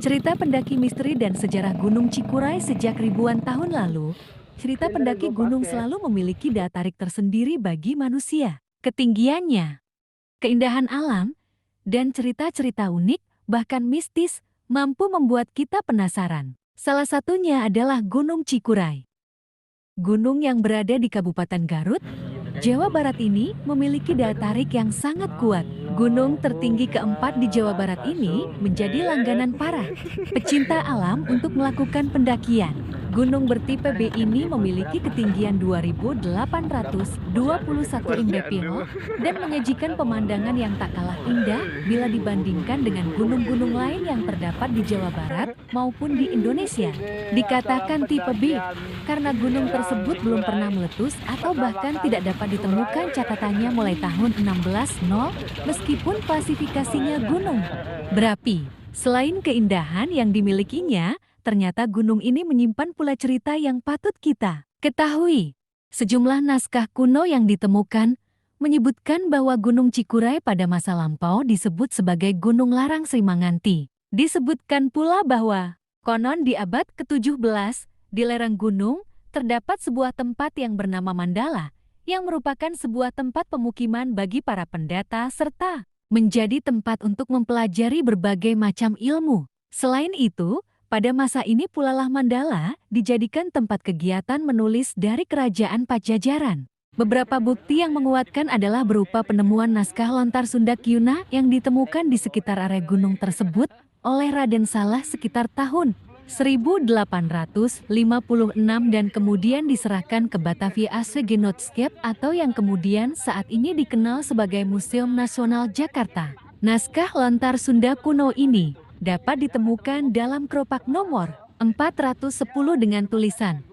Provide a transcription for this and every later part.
Cerita pendaki misteri dan sejarah Gunung Cikuray sejak ribuan tahun lalu, cerita Ini dari pendaki gue gunung pakai. selalu memiliki daya tarik tersendiri bagi manusia. Ketinggiannya, keindahan alam, dan cerita-cerita unik, bahkan mistis, mampu membuat kita penasaran. Salah satunya adalah Gunung Cikuray. Gunung yang berada di Kabupaten Garut, Jawa Barat ini memiliki daya tarik yang sangat kuat. Gunung tertinggi keempat di Jawa Barat ini menjadi langganan para pecinta alam untuk melakukan pendakian. Gunung bertipe B ini memiliki ketinggian 2.821 mdpl dan menyajikan pemandangan yang tak kalah indah bila dibandingkan dengan gunung-gunung lain yang terdapat di Jawa Barat maupun di Indonesia. Dikatakan tipe B karena gunung tersebut belum pernah meletus atau bahkan tidak dapat ditemukan catatannya mulai tahun 1600 meskipun klasifikasinya gunung berapi. Selain keindahan yang dimilikinya, ternyata gunung ini menyimpan pula cerita yang patut kita ketahui. Sejumlah naskah kuno yang ditemukan menyebutkan bahwa Gunung Cikuray pada masa lampau disebut sebagai Gunung Larang Srimanganti. Disebutkan pula bahwa konon di abad ke-17 di lereng gunung terdapat sebuah tempat yang bernama Mandala yang merupakan sebuah tempat pemukiman bagi para pendata serta menjadi tempat untuk mempelajari berbagai macam ilmu. Selain itu, pada masa ini pula lah Mandala dijadikan tempat kegiatan menulis dari kerajaan Pajajaran. Beberapa bukti yang menguatkan adalah berupa penemuan naskah lontar Sunda Kyuna yang ditemukan di sekitar area gunung tersebut oleh Raden Saleh sekitar tahun 1856 dan kemudian diserahkan ke Batavia Ase Genootschap atau yang kemudian saat ini dikenal sebagai Museum Nasional Jakarta. Naskah lontar Sunda kuno ini dapat ditemukan dalam keropak nomor 410 dengan tulisan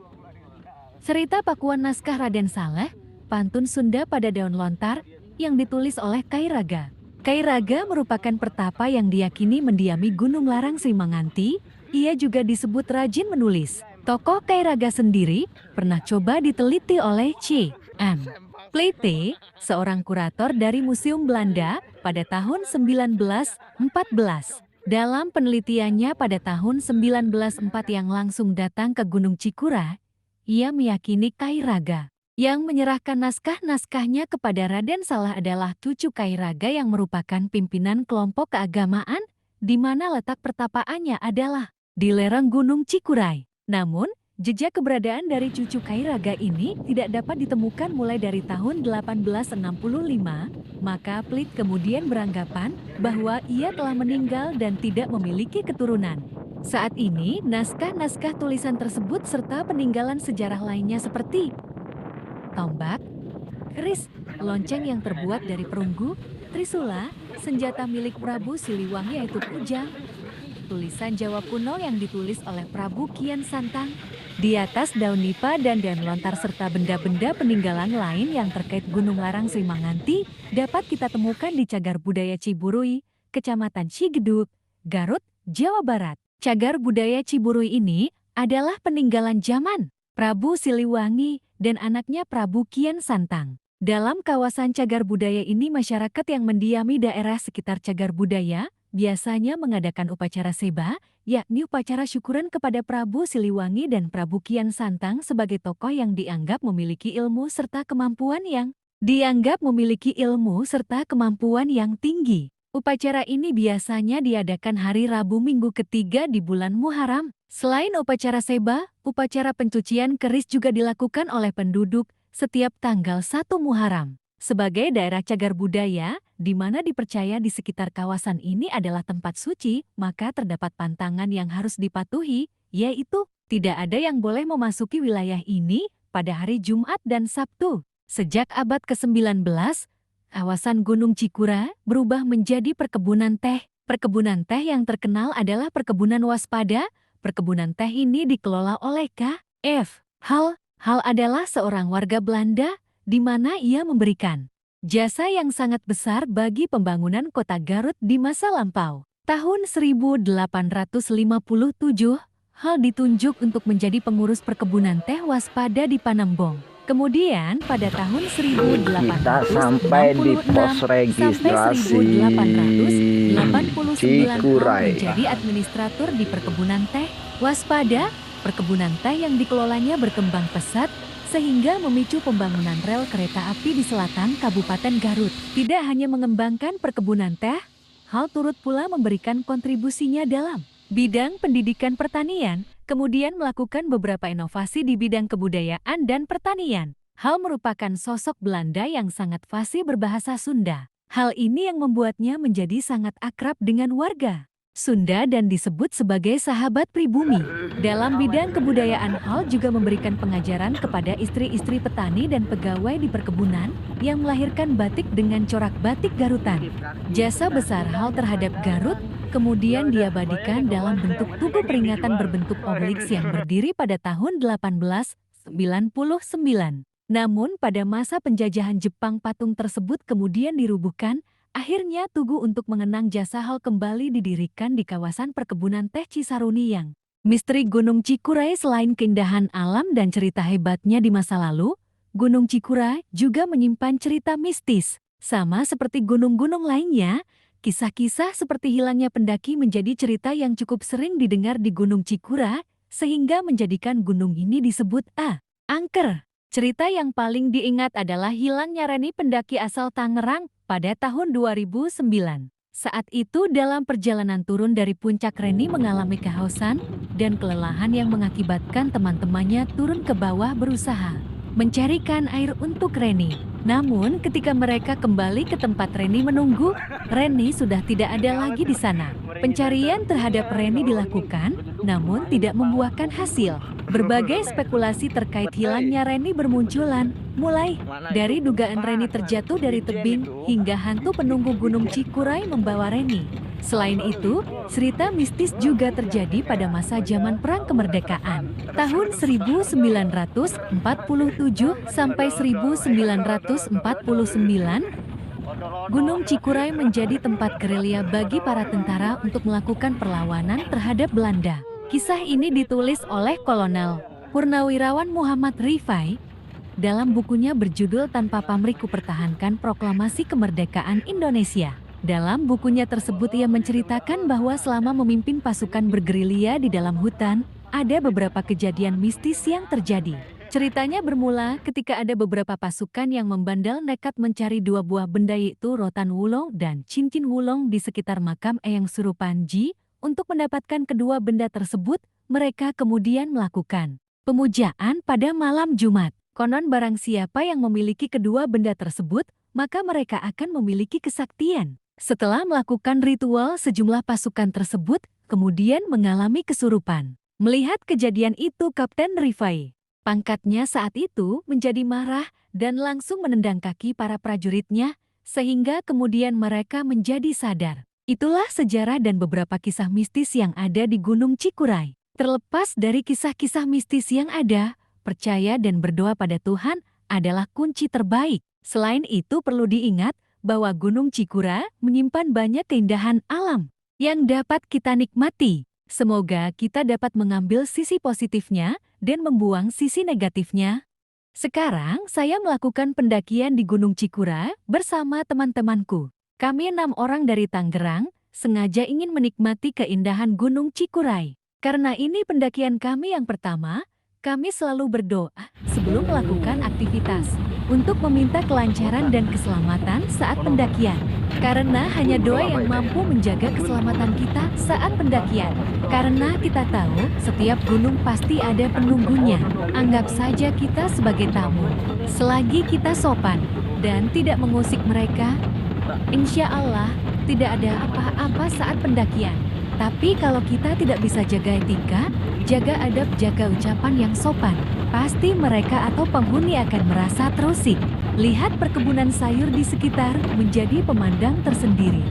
Cerita Pakuan Naskah Raden Saleh, Pantun Sunda pada Daun Lontar, yang ditulis oleh Kairaga. Kairaga merupakan pertapa yang diyakini mendiami Gunung Larang Srimanganti. Ia juga disebut rajin menulis. Tokoh Kairaga sendiri pernah coba diteliti oleh C.M. Plate, seorang kurator dari Museum Belanda pada tahun 1914. Dalam penelitiannya pada tahun 1904 yang langsung datang ke Gunung Cikuray, ia meyakini Kairaga yang menyerahkan naskah-naskahnya kepada Raden Saleh adalah cucu Kairaga yang merupakan pimpinan kelompok keagamaan, di mana letak pertapaannya adalah di lereng Gunung Cikuray. Namun, jejak keberadaan dari cucu Kairaga ini tidak dapat ditemukan mulai dari tahun 1865, maka Plit kemudian beranggapan bahwa ia telah meninggal dan tidak memiliki keturunan. Saat ini, naskah-naskah tulisan tersebut serta peninggalan sejarah lainnya seperti tombak, keris, lonceng yang terbuat dari perunggu, trisula, senjata milik Prabu Siliwangi yaitu kujang, tulisan Jawa kuno yang ditulis oleh Prabu Kian Santang, di atas daun nipah dan daun lontar serta benda-benda peninggalan lain yang terkait Gunung Larang Srimanganti dapat kita temukan di Cagar Budaya Ciburui, Kecamatan Cigedug, Garut, Jawa Barat. Cagar Budaya Ciburui ini adalah peninggalan zaman Prabu Siliwangi dan anaknya Prabu Kian Santang. Dalam kawasan cagar budaya ini masyarakat yang mendiami daerah sekitar cagar budaya biasanya mengadakan upacara seba, yakni upacara syukuran kepada Prabu Siliwangi dan Prabu Kian Santang sebagai tokoh yang dianggap memiliki ilmu serta kemampuan yang tinggi. Upacara ini biasanya diadakan hari Rabu Minggu ketiga di bulan Muharram. Selain upacara seba, upacara pencucian keris juga dilakukan oleh penduduk setiap tanggal 1 Muharram. Sebagai daerah cagar budaya, di mana dipercaya di sekitar kawasan ini adalah tempat suci, maka terdapat pantangan yang harus dipatuhi, yaitu tidak ada yang boleh memasuki wilayah ini pada hari Jumat dan Sabtu. Sejak abad ke-19, kawasan Gunung Cikuray berubah menjadi perkebunan teh. Perkebunan teh yang terkenal adalah Perkebunan Waspada. Perkebunan teh ini dikelola oleh K.F. Hal. Hal adalah seorang warga Belanda di mana ia memberikan jasa yang sangat besar bagi pembangunan kota Garut di masa lampau. Tahun 1857, Hal ditunjuk untuk menjadi pengurus perkebunan teh Waspada di Panembong. Kemudian pada tahun Kita sampai di 1866 pos sampai registrasi 1889 Cikuray. menjadi administrator di perkebunan teh. Waspada, perkebunan teh yang dikelolanya berkembang pesat sehingga memicu pembangunan rel kereta api di selatan Kabupaten Garut. Tidak hanya mengembangkan perkebunan teh, hal turut pula memberikan kontribusinya dalam bidang pendidikan pertanian, kemudian melakukan beberapa inovasi di bidang kebudayaan dan pertanian. Hal merupakan sosok Belanda yang sangat fasih berbahasa Sunda. Hal ini yang membuatnya menjadi sangat akrab dengan warga Sunda dan disebut sebagai sahabat pribumi. Dalam bidang kebudayaan, Hal juga memberikan pengajaran kepada istri-istri petani dan pegawai di perkebunan yang melahirkan batik dengan corak batik Garutan. Jasa besar Hal terhadap Garut kemudian diabadikan dalam bentuk tugu peringatan berbentuk obeliks yang berdiri pada tahun 1899. Namun pada masa penjajahan Jepang patung tersebut kemudian dirubuhkan. Akhirnya tugu untuk mengenang jasa Hal kembali didirikan di kawasan perkebunan teh Cisaruni yang misteri Gunung Cikuray. Selain keindahan alam dan cerita hebatnya di masa lalu, Gunung Cikuray juga menyimpan cerita mistis. Sama seperti gunung-gunung lainnya, kisah-kisah seperti hilangnya pendaki menjadi cerita yang cukup sering didengar di Gunung Cikuray, sehingga menjadikan gunung ini disebut angker. Cerita yang paling diingat adalah hilangnya Reni, pendaki asal Tangerang, pada tahun 2009. Saat itu dalam perjalanan turun dari puncak, Reni mengalami kehausan dan kelelahan yang mengakibatkan teman-temannya turun ke bawah berusaha mencarikan air untuk Reni. Namun ketika mereka kembali ke tempat Reni menunggu, Reni sudah tidak ada lagi di sana. Pencarian terhadap Reni dilakukan, namun tidak membuahkan hasil. Berbagai spekulasi terkait hilangnya Reni bermunculan, mulai dari dugaan Reni terjatuh dari tebing hingga hantu penunggu Gunung Cikuray membawa Reni. Selain itu, cerita mistis juga terjadi pada masa zaman Perang Kemerdekaan. Tahun 1947 sampai 1949, Gunung Cikuray menjadi tempat gerilya bagi para tentara untuk melakukan perlawanan terhadap Belanda. Kisah ini ditulis oleh Kolonel Purnawirawan Muhammad Rifai dalam bukunya berjudul Tanpa Pamrih Kupertahankan Proklamasi Kemerdekaan Indonesia. Dalam bukunya tersebut ia menceritakan bahwa selama memimpin pasukan bergerilya di dalam hutan, ada beberapa kejadian mistis yang terjadi. Ceritanya bermula ketika ada beberapa pasukan yang membandel nekat mencari dua buah benda, yaitu rotan wulong dan cincin wulong di sekitar makam Eyang Surupanji. Untuk mendapatkan kedua benda tersebut, mereka kemudian melakukan pemujaan pada malam Jumat. Konon barang siapa yang memiliki kedua benda tersebut, maka mereka akan memiliki kesaktian. Setelah melakukan ritual, sejumlah pasukan tersebut kemudian mengalami kesurupan. Melihat kejadian itu, Kapten Rifai, pangkatnya saat itu, menjadi marah dan langsung menendang kaki para prajuritnya, sehingga kemudian mereka menjadi sadar. Itulah sejarah dan beberapa kisah mistis yang ada di Gunung Cikuray. Terlepas dari kisah-kisah mistis yang ada, percaya dan berdoa pada Tuhan adalah kunci terbaik. Selain itu perlu diingat bahwa Gunung Cikuray menyimpan banyak keindahan alam yang dapat kita nikmati. Semoga kita dapat mengambil sisi positifnya dan membuang sisi negatifnya. Sekarang saya melakukan pendakian di Gunung Cikuray bersama teman-temanku. Kami 6 orang dari Tangerang sengaja ingin menikmati keindahan Gunung Cikuray. Karena ini pendakian kami yang pertama, kami selalu berdoa sebelum melakukan aktivitas untuk meminta kelancaran dan keselamatan saat pendakian. Karena hanya doa yang mampu menjaga keselamatan kita saat pendakian. Karena kita tahu setiap gunung pasti ada penunggunya. Anggap saja kita sebagai tamu. Selagi kita sopan dan tidak mengusik mereka, insya Allah tidak ada apa-apa saat pendakian. Tapi kalau kita tidak bisa jaga etika, jaga adab, jaga ucapan yang sopan, pasti mereka atau penghuni akan merasa terusik. Lihat perkebunan sayur di sekitar menjadi pemandang tersendiri.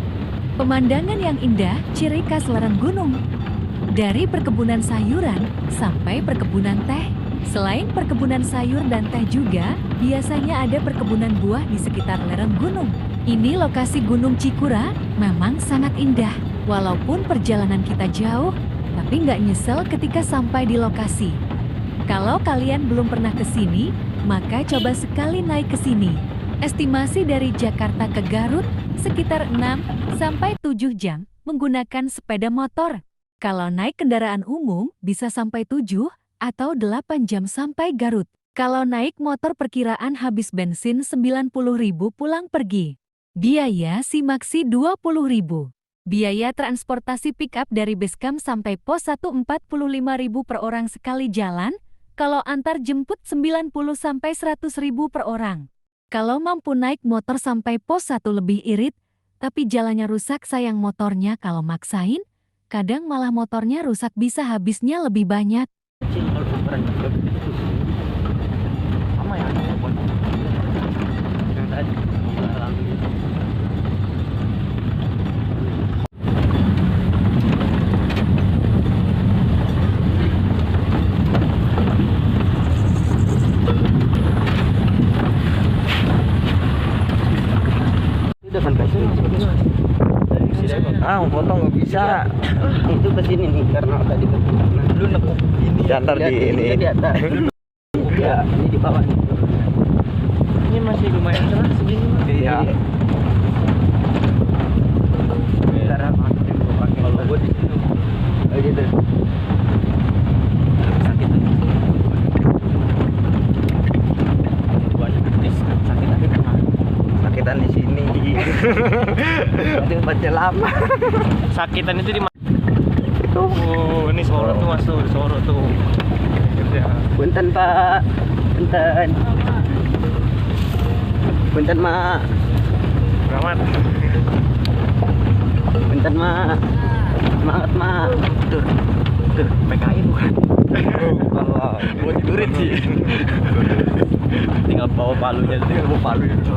Pemandangan yang indah, ciri khas lereng gunung. Dari perkebunan sayuran sampai perkebunan teh. Selain perkebunan sayur dan teh juga, biasanya ada perkebunan buah di sekitar lereng gunung. Ini lokasi Gunung Cikuray memang sangat indah. Walaupun perjalanan kita jauh, tapi nggak nyesel ketika sampai di lokasi. Kalau kalian belum pernah ke sini, Maka coba sekali naik ke sini. Estimasi dari Jakarta ke Garut sekitar 6 sampai 7 jam menggunakan sepeda motor. Kalau naik kendaraan umum bisa sampai 7 atau 8 jam sampai Garut. Kalau naik motor perkiraan habis bensin 90.000 pulang pergi. Biaya Simaksi 20.000. Biaya transportasi pick-up dari Basecamp sampai pos 1 45.000 per orang sekali jalan. Kalau antar jemput 90 sampai 100.000 per orang. Kalau mampu naik motor sampai pos 1 lebih irit, tapi jalannya rusak sayang motornya kalau maksain, kadang malah motornya rusak bisa habisnya lebih banyak. Foto nggak bisa. Itu ke sini nih karena tadi ke lu nekuk ini. Jantar di ini. Di atas. Ya, ini di bawah nih. Ini masih lumayan keras segini. Iya. Kalau gua di situ. Kayak gitu. Sakit tuh. Banyak kritis. Sakit tapi kan. Sakitan di sini. Aduh, baca lama. Sakitan itu di mana? Oh, ini Soro tuh Mas tuh, di Soro tuh. Punten Pak. Punten. Punten Mak. Selamat. Punten Mak. Semangat Mak. Tuh. Tuh, PKI bukan. Kalau Buat durit sih. Tinggal bawa palunya, tinggal bawa palu itu.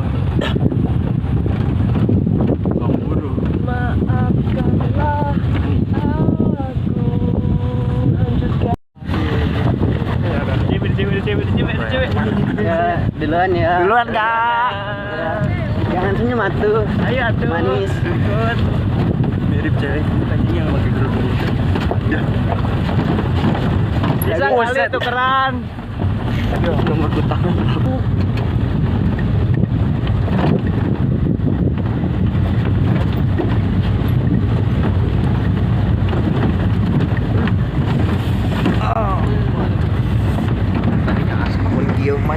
Maafkanlah aku lanjutkan. Cewek. Ya, duluan ya. Duluan, Kak. Ya. Jangan senyum atuh. Ayo atuh. Manis. Ikut. Mirip cewek anjing yang pakai kerudung itu. Bisa kali tukeran. Aduh, nomor tangan aku.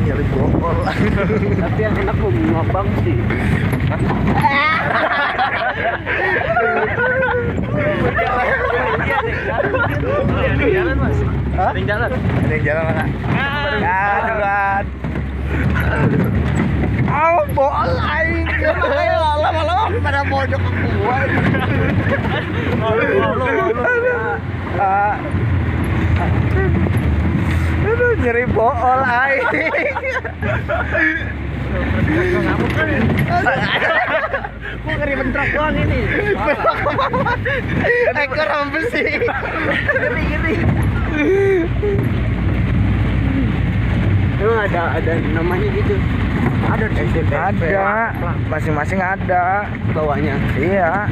Nyari bokol. Tapi yang enak kok ngabang sih. Ada jalan Mas. Ada yang jalan. Ada yang jalan mana? Ya, duluan. Bokol aing. Lama-lama pada bodok gua. Aduh, nyeri bool aing. Gua ngeri bentrok doang ini. Ekor rambut sih. Gini. Emang ada namanya gitu. Ada di SMP. Ada. Masing-masing ada Bawahnya. Iya.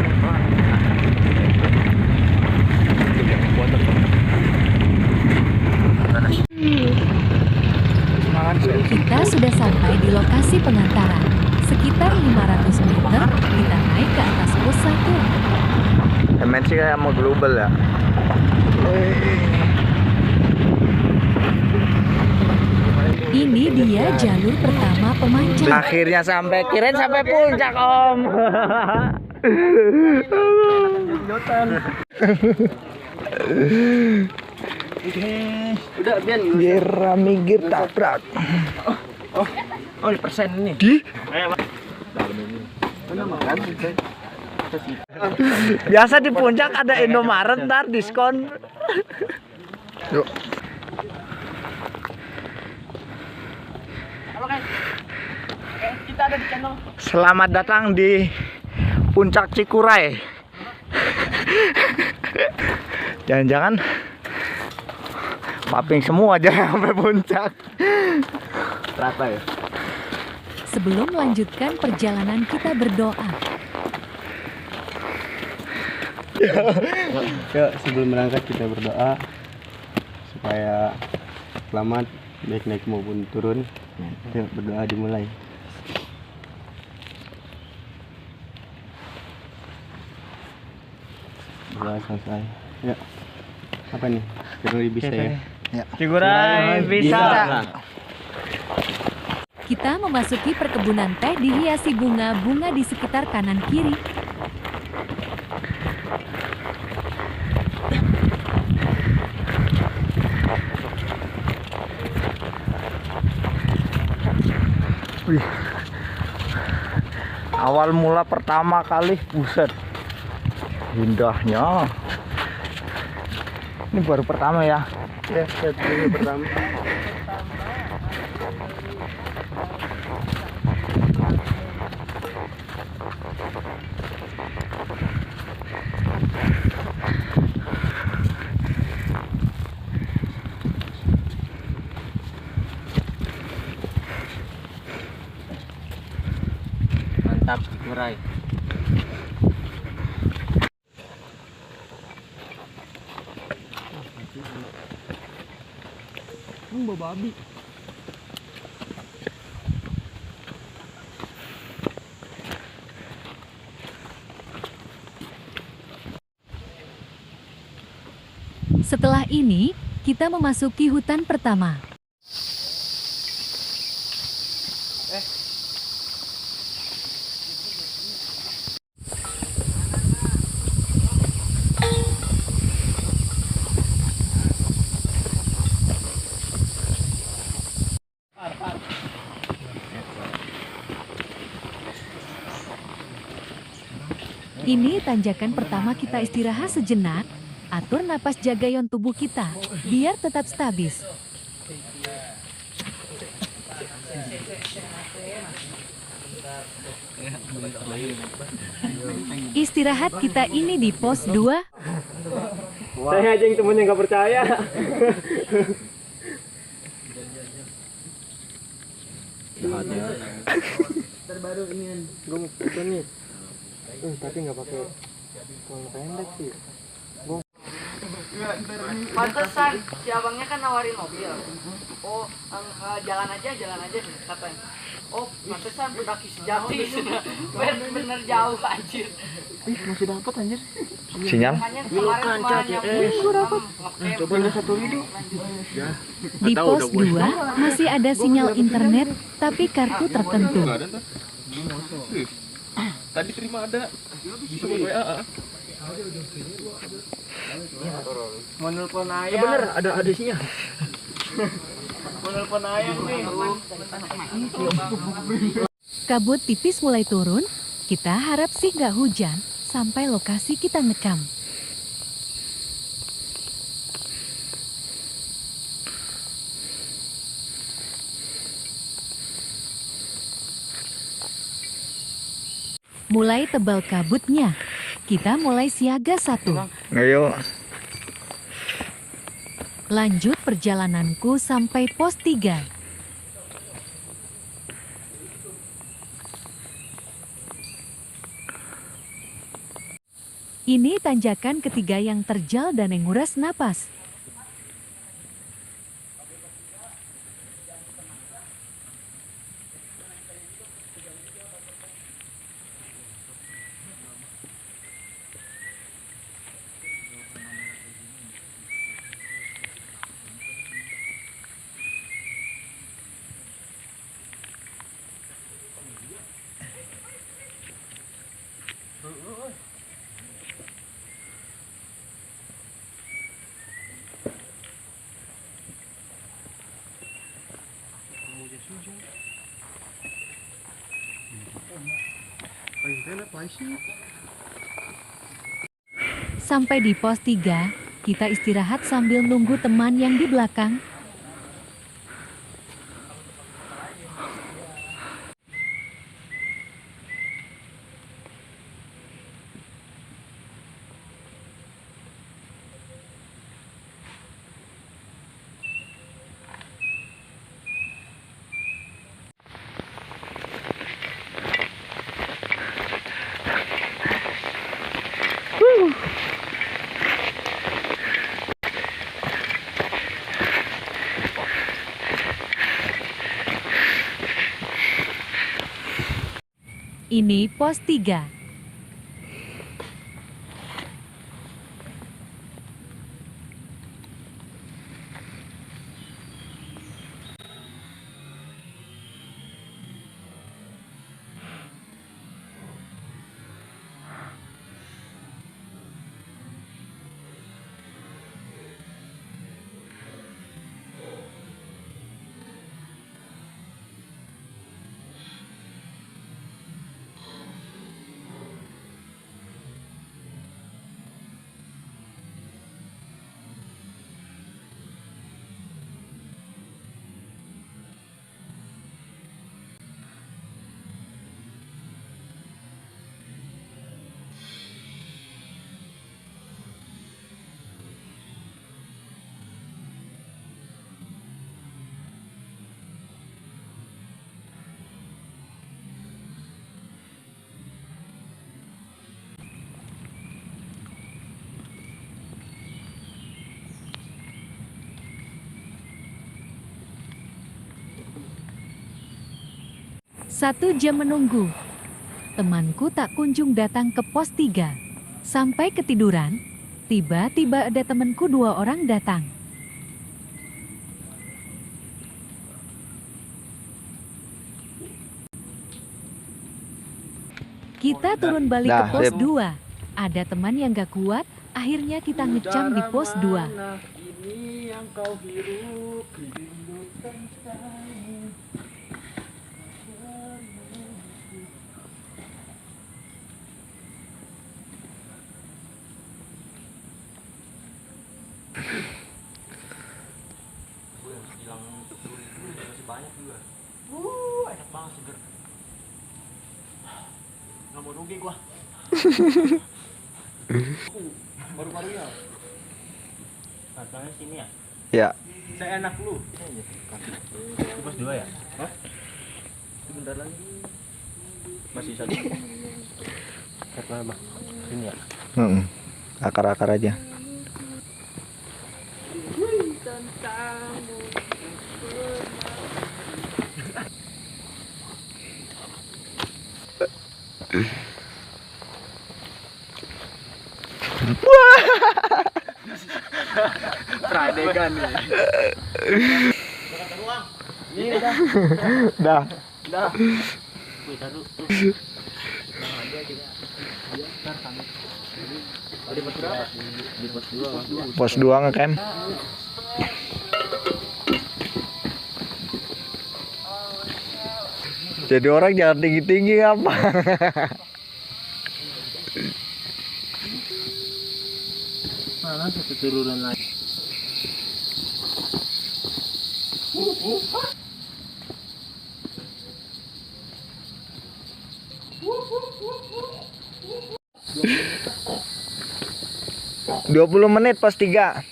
Kita sudah sampai di lokasi pengantaran. Sekitar 500 meter, kita naik ke atas pos 1. MNC kayak mau global ya. Ini dia jalur pertama pemanjang. Akhirnya sampai, kirain sampai puncak Om. Udah Bian. Gira minggir tabrak. Oh, ini persen ini. Di? Biasa di puncak ada Indomaret ntar diskon. Yuk. Halo guys. Kita ada di channel. Selamat datang di Puncak Cikuray. Jangan-jangan mapping semua aja sampai puncak. Rata ya. Sebelum melanjutkan perjalanan kita berdoa. Yuk, sebelum berangkat kita berdoa supaya selamat baik naik maupun turun. Yuk berdoa dimulai. Berdoa selesai. Ya. Apa nih? Kira bisa ya? Ya. Cigurai bisa. Kita memasuki perkebunan teh dihiasi bunga-bunga di sekitar kanan kiri. Wih. Awal mula pertama kali, buset. Indahnya. Ini baru pertama ya. Ya, ini pertama. Mantap, Cigurai. Babi. Setelah ini, kita memasuki hutan pertama. Ini tanjakan pertama, kita istirahat sejenak, atur napas, jaga ion tubuh kita, biar tetap stabil. Istirahat kita ini di pos 2. Saya aja yang temennya nggak percaya. Terbaru ini gue mau foto nih. Tapi nggak pakai celana pendek sih. Pantesan si abangnya kan nawarin mobil. Oh, jalan aja katanya. Oh, pantesan pendaki sejati. Bener jauh anjir. Masih dapat anjir. Sinyal. Makanya kemarin gue dapat. Coba lihat satu video. Di pos 2 masih ada sinyal internet, tapi kartu tertentu. Tadi terima ada. Bisa WA. Mau nelpon ayah. Bener, ada isinya. Mau nelpon ayah nih. Kabut tipis mulai turun, kita harap sih nggak hujan, sampai lokasi kita ngekam. Mulai tebal kabutnya, kita mulai siaga 1. Ayo. Lanjut perjalananku sampai pos 3. Ini tanjakan ketiga yang terjal dan menguras napas. Sampai di pos 3, kita istirahat sambil nunggu teman yang di belakang. Ini pos 3. Satu jam menunggu. Temanku tak kunjung datang ke pos 3. Sampai ketiduran, tiba-tiba ada temanku 2 orang datang. Kita turun balik ke pos 2. Ada teman yang gak kuat, akhirnya kita ngecam di pos 2. Ini yang kau hirup, rindukan kamu. Enak banget seger. Nggak mau rugi gua. Baru-barunya. Katanya sini ya? Ya. Saya enak lu. Itu pas 2 ya? Hah? Itu bentar lagi. Masih 1. Kata apa? Sini ya? Akar-akar aja. Pradegan nih. Ini udah. Dah. Udah. Pos 2 ngecamp. Jadi orang jangan tinggi-tinggi apa. Mana satu turunan lagi. Dua 20 menit pos 3.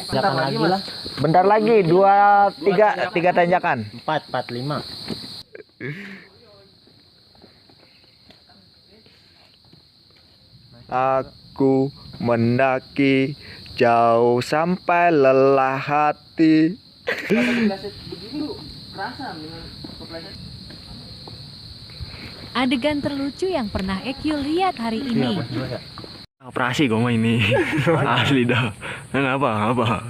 Bentar lagi lah. Bentar lagi 3 tanjakan. 4, 5. Aku mendaki jauh sampai lelah hati. Adegan terlucu yang pernah Ekyu lihat hari ini. Operasi gue mah ini. Asli dah. Apa?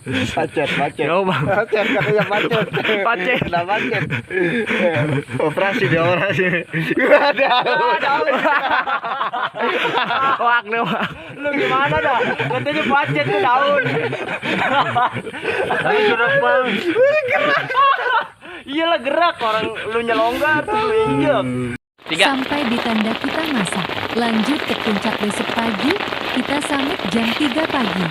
Pacet. Ya bang. Pacet katanya pacet. Pacet. Nah pacet. Operasi dia operasi. Wak nih wak. Lu gimana dah? Katanya pacet tuh daun. Lagi gerak bang. Iyalah gerak, orang lu nyelonggar tuh lu injek. 3. Sampai di tenda kita masak. Lanjut ke puncak besok pagi, kita summit jam 3 pagi.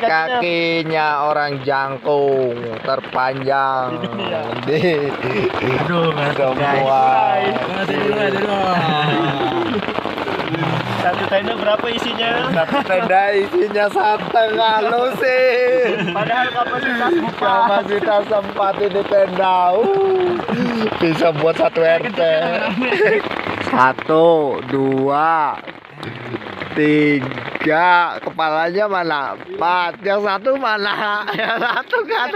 Kakinya orang jangkung terpanjang di semua. Satu tenda berapa isinya? Satu tenda isinya 1,5 lusin. Padahal Kapasitas 4 ini tenda. Bisa buat 1 RT. 1, 2, 3. Kepalanya mana? 4. Yang satu mana? Yang satu kan?